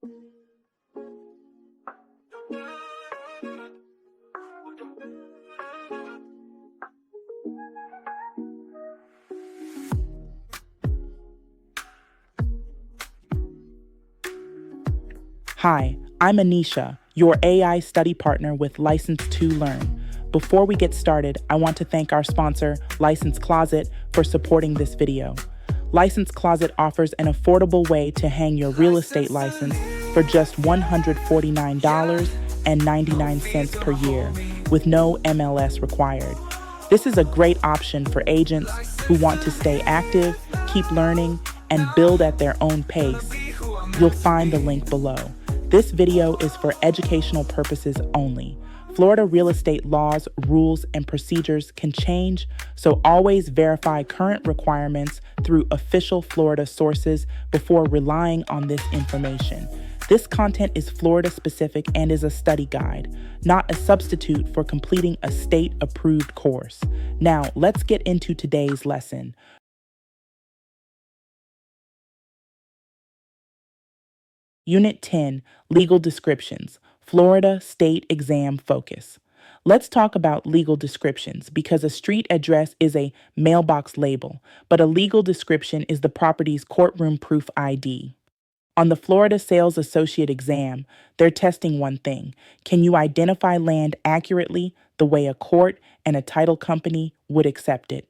Hi, I'm Anisha, your AI study partner with License to Learn. Before we get started, I want to thank our sponsor, License Closet, for supporting this video. License Closet offers an affordable way to hang your real estate license for just $149.99 per year, with no MLS required. This is a great option for agents who want to stay active, keep learning, and build at their own pace. You'll find the link below. This video is for educational purposes only. Florida real estate laws, rules, and procedures can change, so always verify current requirements through official Florida sources before relying on this information. This content is Florida specific and is a study guide, not a substitute for completing a state-approved course. Now, let's get into today's lesson. Unit 10, Legal Descriptions, Florida State Exam Focus. Let's talk about legal descriptions because a street address is a mailbox label, but a legal description is the property's courtroom proof ID. On the Florida Sales Associate exam, they're testing one thing. Can you identify land accurately the way a court and a title company would accept it?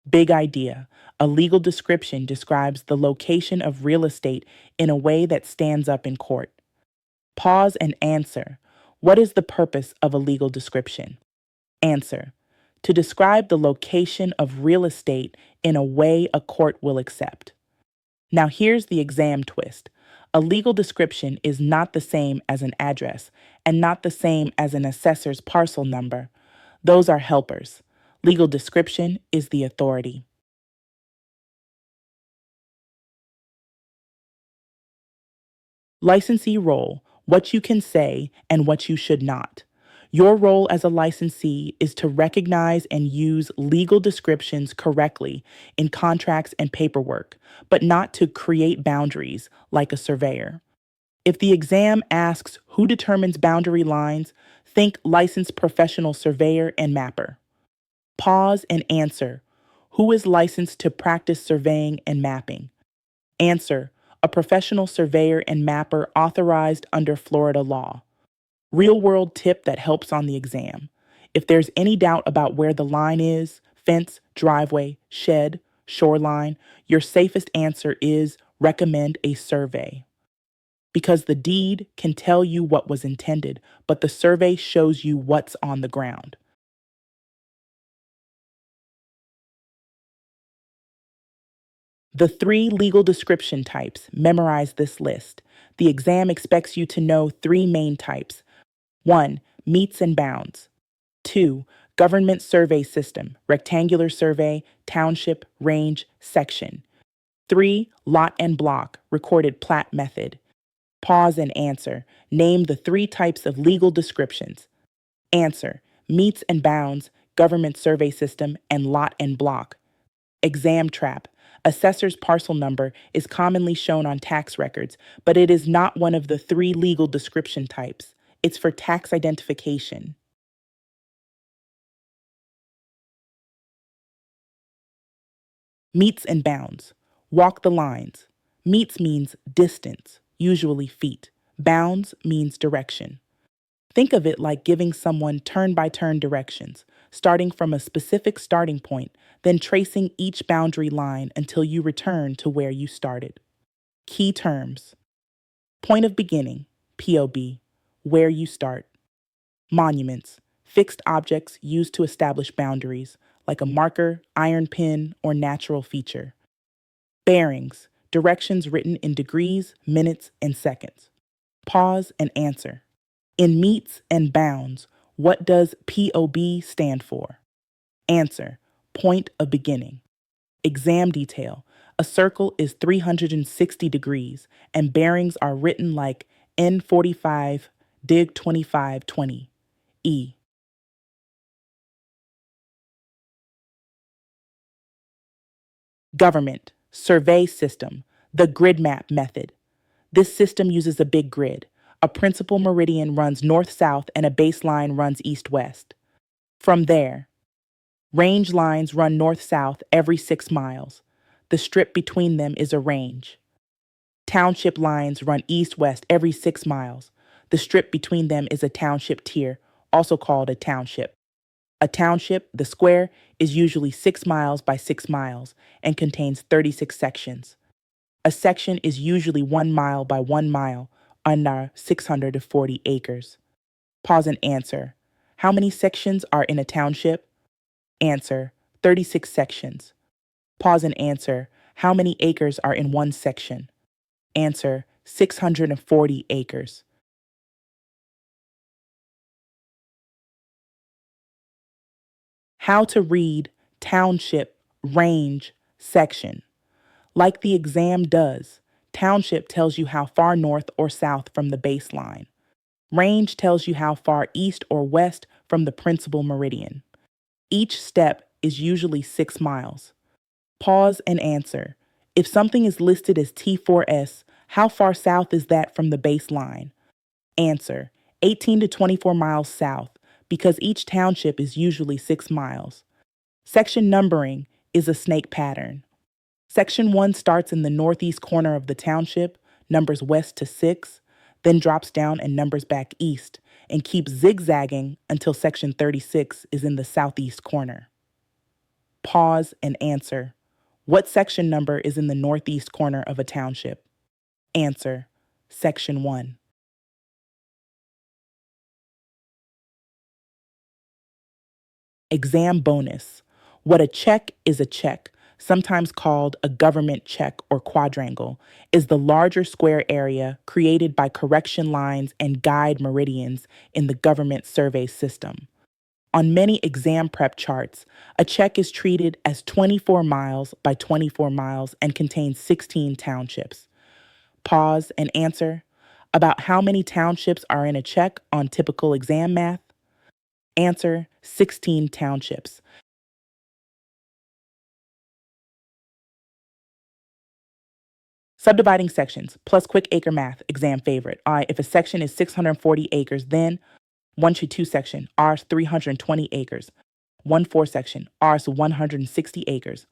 Big idea. A legal description describes the location of real estate in a way that stands up in court. Pause and answer. What is the purpose of a legal description? Answer. To describe the location of real estate in a way a court will accept. Now here's the exam twist. A legal description is not the same as an address and not the same as an assessor's parcel number. Those are helpers. Legal description is the authority. Licensee role, what you can say and what you should not. Your role as a licensee is to recognize and use legal descriptions correctly in contracts and paperwork, but not to create boundaries like a surveyor. If the exam asks who determines boundary lines, think licensed professional surveyor and mapper. Pause and answer. Who is licensed to practice surveying and mapping? Answer. A professional surveyor and mapper authorized under Florida law. Real-world tip that helps on the exam. If there's any doubt about where the line is, fence, driveway, shed, shoreline, your safest answer is recommend a survey. Because the deed can tell you what was intended, but the survey shows you what's on the ground. The 3 legal description types, memorize this list. The exam expects you to know 3 main types. 1. Meets and bounds. 2. Government survey system, rectangular survey, township, range, section. 3. Lot and block, recorded plat method. Pause and answer. Name the 3 types of legal descriptions. Answer. Meets and bounds, government survey system, and lot and block. Exam trap. Assessor's parcel number is commonly shown on tax records, but it is not one of the 3 legal description types. It's for tax identification. Meets and bounds. Walk the lines. Meets means distance, usually feet. Bounds means direction. Think of it like giving someone turn-by-turn directions, starting from a specific starting point, then tracing each boundary line until you return to where you started. Key terms. Point of beginning, POB, where you start. Monuments, fixed objects used to establish boundaries, like a marker, iron pin, or natural feature. Bearings, directions written in degrees, minutes, and seconds. Pause and answer. In meets and bounds, what does POB stand for? Answer. Point of beginning. Exam detail. A circle is 360 degrees, and bearings are written like N45, dig 2520. E. Government, survey system, the grid map method. This system uses a big grid. A principal meridian runs north-south and a baseline runs east-west. From there, range lines run north-south every 6 miles. The strip between them is a range. Township lines run east-west every 6 miles. The strip between them is a township tier, also called a township. A township, the square, is usually 6 miles by 6 miles and contains 36 sections. A section is usually 1 mile by 1 mile, under 640 acres. Pause and answer. How many sections are in a township? Answer, 36 sections. Pause and answer. How many acres are in one section? Answer, 640 acres. How to read township, range, section. Like the exam does, township tells you how far north or south from the baseline. Range tells you how far east or west from the principal meridian. Each step is usually 6 miles. Pause and answer. If something is listed as T4S, how far south is that from the baseline? Answer, 18 to 24 miles south, because each township is usually 6 miles. Section numbering is a snake pattern. Section 1 starts in the northeast corner of the township, numbers west to 6, then drops down and numbers back east, and keeps zigzagging until section 36 is in the southeast corner. Pause and answer. What section number is in the northeast corner of a township? Answer, section 1. Exam bonus. What a check is a check, sometimes called a government check or quadrangle, is the larger square area created by correction lines and guide meridians in the government survey system. On many exam prep charts, a check is treated as 24 miles by 24 miles and contains 16 townships. Pause and answer. About how many townships are in a check on typical exam math? Answer, 16 townships. Subdividing sections, plus quick acre math, exam favorite. If a section is 640 acres, then 1-2 section, R's 320 acres. 1-4 section, R's 160 acres.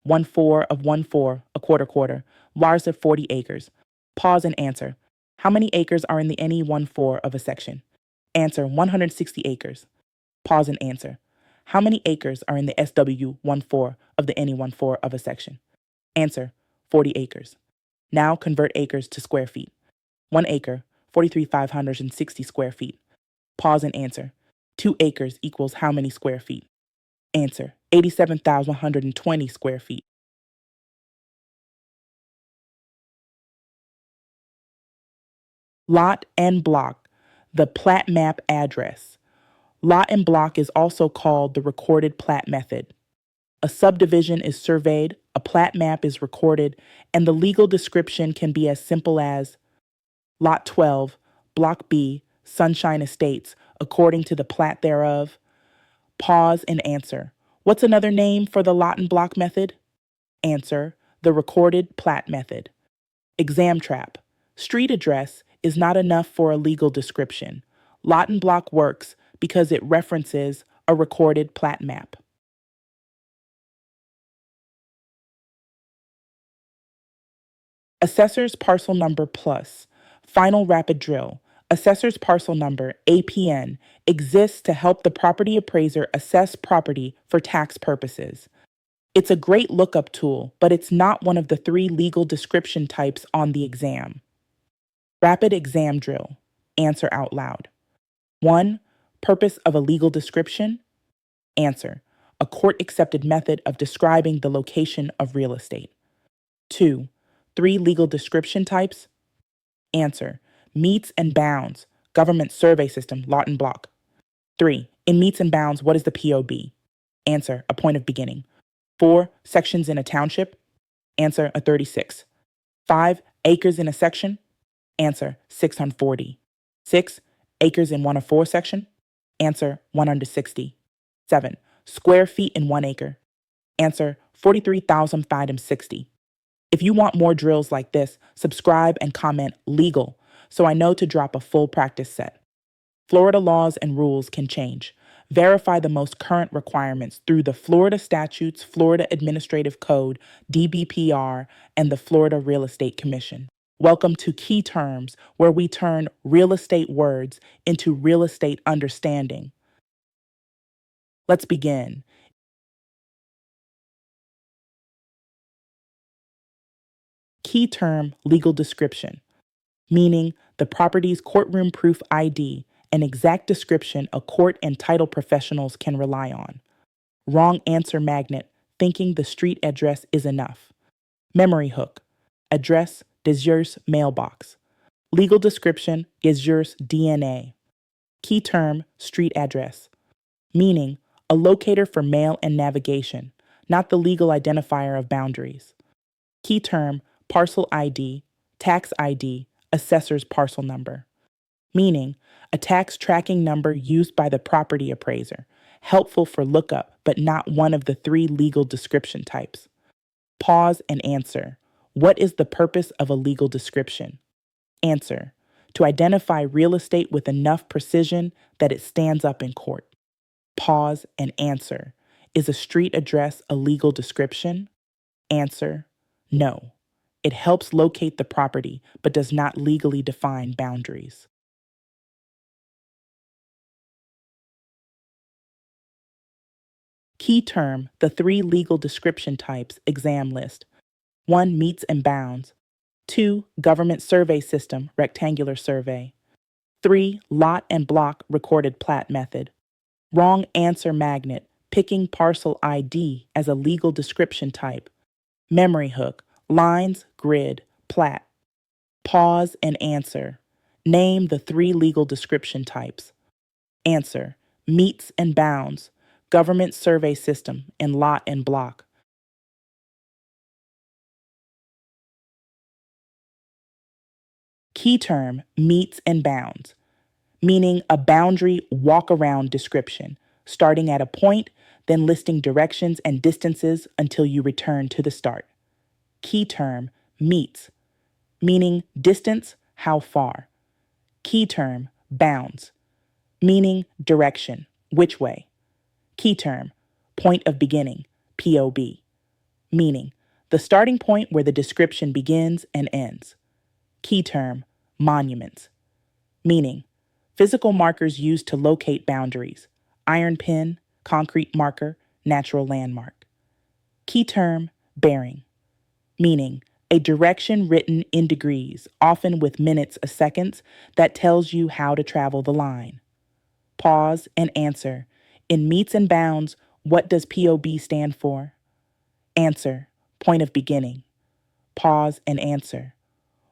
1-4 of 1-4, a quarter, R's of 40 acres. Pause and answer. How many acres are in the NE 1-4 of a section? Answer, 160 acres. Pause and answer. How many acres are in the SW 1-4 of the NE 1-4 of a section? Answer, 40 acres. Now convert acres to square feet. 1 acre, 43,560 square feet. Pause and answer. 2 acres equals how many square feet? Answer, 87,120 square feet. Lot and block, the plat map address. Lot and block is also called the recorded plat method. A subdivision is surveyed, a plat map is recorded, and the legal description can be as simple as Lot 12, Block B, Sunshine Estates, according to the plat thereof. Pause and answer. What's another name for the lot and block method? Answer, the recorded plat method. Exam trap. Street address is not enough for a legal description. Lot and block works because it references a recorded plat map. Assessor's parcel number plus. Final rapid drill. Assessor's parcel number, APN, exists to help the property appraiser assess property for tax purposes. It's a great lookup tool, but it's not one of the 3 legal description types on the exam. Rapid exam drill. Answer out loud. 1. Purpose of a legal description. Answer, a court-accepted method of describing the location of real estate. 2. 3 legal description types. Answer, meets and bounds, government survey system, lot and block. 3. In meets and bounds, what is the POB? Answer, a point of beginning. 4. Sections in a township. Answer, a 36. 5. Acres in a section. Answer, 640. 6. Acres in 1-4 section. Answer, 160. 7. Square feet in 1 acre. Answer, 43,560. If you want more drills like this, subscribe and comment legal so I know to drop a full practice set. Florida laws and rules can change. Verify the most current requirements through the Florida Statutes, Florida Administrative Code, DBPR, and the Florida Real Estate Commission. Welcome to Key Terms, where we turn real estate words into real estate understanding. Let's begin. Key term legal description, meaning the property's courtroom proof ID, an exact description a court and title professionals can rely on. Wrong answer magnet, thinking the street address is enough. Memory hook, address, Desures mailbox. Legal description, Desures DNA. Key term, street address, meaning a locator for mail and navigation, not the legal identifier of boundaries. Key term, parcel ID, tax ID, assessor's parcel number, meaning a tax tracking number used by the property appraiser, helpful for lookup but not one of the three legal description types. Pause and answer. What is the purpose of a legal description? Answer. To identify real estate with enough precision that it stands up in court. Pause and answer. Is a street address a legal description? Answer. No. It helps locate the property, but does not legally define boundaries. Key term, the three legal description types exam list. 1. Meets and bounds. 2. Government survey system, rectangular survey. 3. Lot and block recorded plat method. Wrong answer magnet, picking parcel ID as a legal description type. Memory hook, lines, grid, plat. Pause and answer. Name the three legal description types. Answer. Meets and bounds, government survey system, and lot and block. Key term, meets and bounds, meaning a boundary walk-around description, starting at a point, then listing directions and distances until you return to the start. Key term, meets, meaning distance, how far. Key term, bounds, meaning direction, which way. Key term, point of beginning, POB, meaning the starting point where the description begins and ends. Key term, monuments, meaning physical markers used to locate boundaries, iron pin, concrete marker, natural landmark. Key term, bearing, meaning a direction written in degrees, often with minutes of seconds, that tells you how to travel the line. Pause and answer. In meets and bounds, what does POB stand for? Answer, point of beginning. Pause and answer.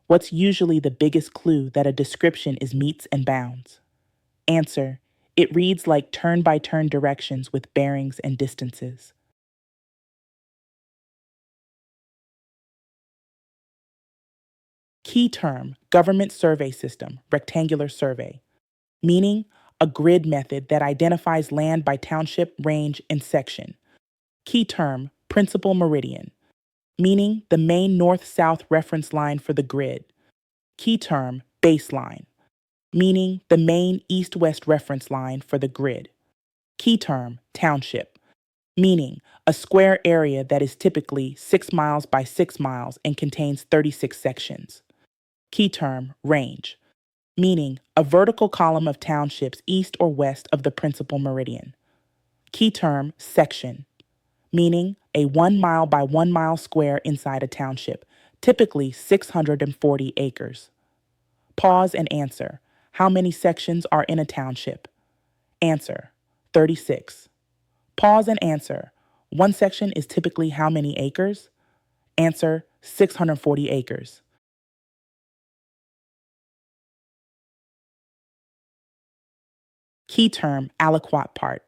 What's usually the biggest clue that a description is meets and bounds? Answer, it reads like turn-by-turn directions with bearings and distances. Key term, government survey system, rectangular survey, meaning a grid method that identifies land by township, range, and section. Key term, principal meridian, meaning the main north-south reference line for the grid. Key term, baseline, meaning the main east-west reference line for the grid. Key term, township, meaning a square area that is typically 6 miles by 6 miles and contains 36 sections. Key term, range, meaning a vertical column of townships east or west of the principal meridian. Key term, section, meaning a 1 mile by 1 mile square inside a township, typically 640 acres. Pause and answer. How many sections are in a township? Answer, 36. Pause and answer. One section is typically how many acres? Answer, 640 acres. Key term, aliquot part,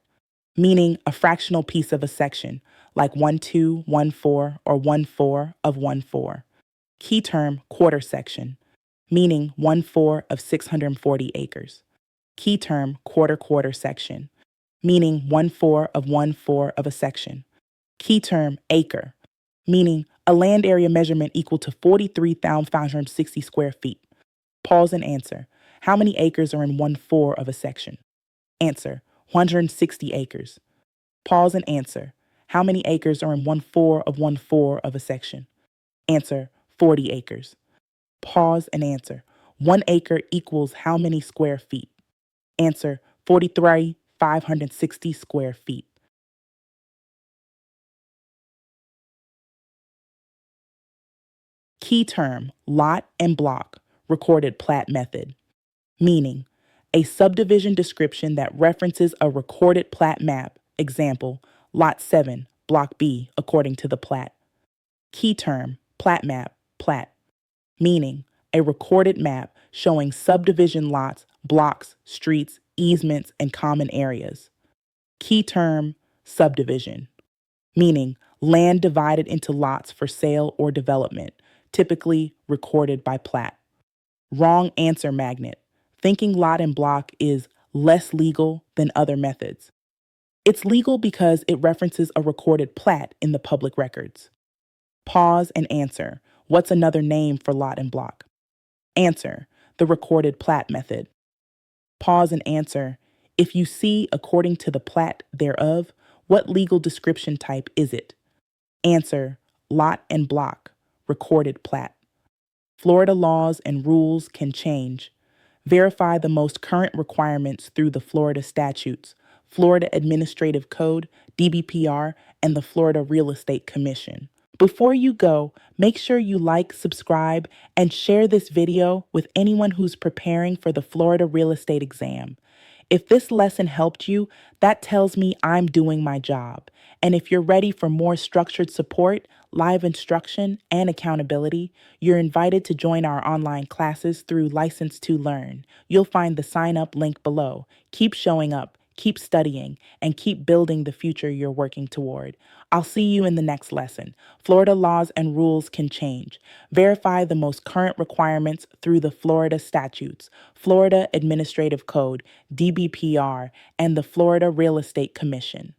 meaning a fractional piece of a section, like 1/2, 1/4, or 1/4 of 1/4. Key term, quarter section, meaning 1/4 of 640 acres. Key term, quarter section, meaning 1/4 of 1/4 of a section. Key term, acre, meaning A land area measurement equal to 43,560 square feet. Pause and answer. How many acres are in 1/4 of a section? Answer. 160 acres. Pause and answer. How many acres are in 1/4 of a section? Answer. 40 acres. Pause and answer. 1 acre equals how many square feet? Answer. 43,560 square feet. Key term, lot and block, recorded plat method. Meaning, a subdivision description that references a recorded plat map, example, Lot 7, Block B, according to the plat. Key term, plat map, plat. Meaning, a recorded map showing subdivision lots, blocks, streets, easements, and common areas. Key term, subdivision. Meaning, land divided into lots for sale or development, typically recorded by plat. Wrong answer magnet. Thinking lot and block is less legal than other methods. It's legal because it references a recorded plat in the public records. Pause and answer. What's another name for lot and block? Answer. The recorded plat method. Pause and answer. If you see according to the plat thereof, what legal description type is it? Answer. Lot and block. Recorded plat. Florida laws and rules can change. Verify the most current requirements through the Florida statutes, Florida Administrative Code, DBPR, and the Florida Real Estate Commission. Before you go, make sure you like, subscribe, and share this video with anyone who's preparing for the Florida real estate exam. If this lesson helped you, that tells me I'm doing my job. And if you're ready for more structured support, live instruction, and accountability, you're invited to join our online classes through License to Learn. You'll find the sign up link below. Keep showing up, keep studying, and keep building the future you're working toward. I'll see you in the next lesson. Florida laws and rules can change. Verify the most current requirements through the Florida statutes, Florida Administrative Code, DBPR, and the Florida Real Estate Commission.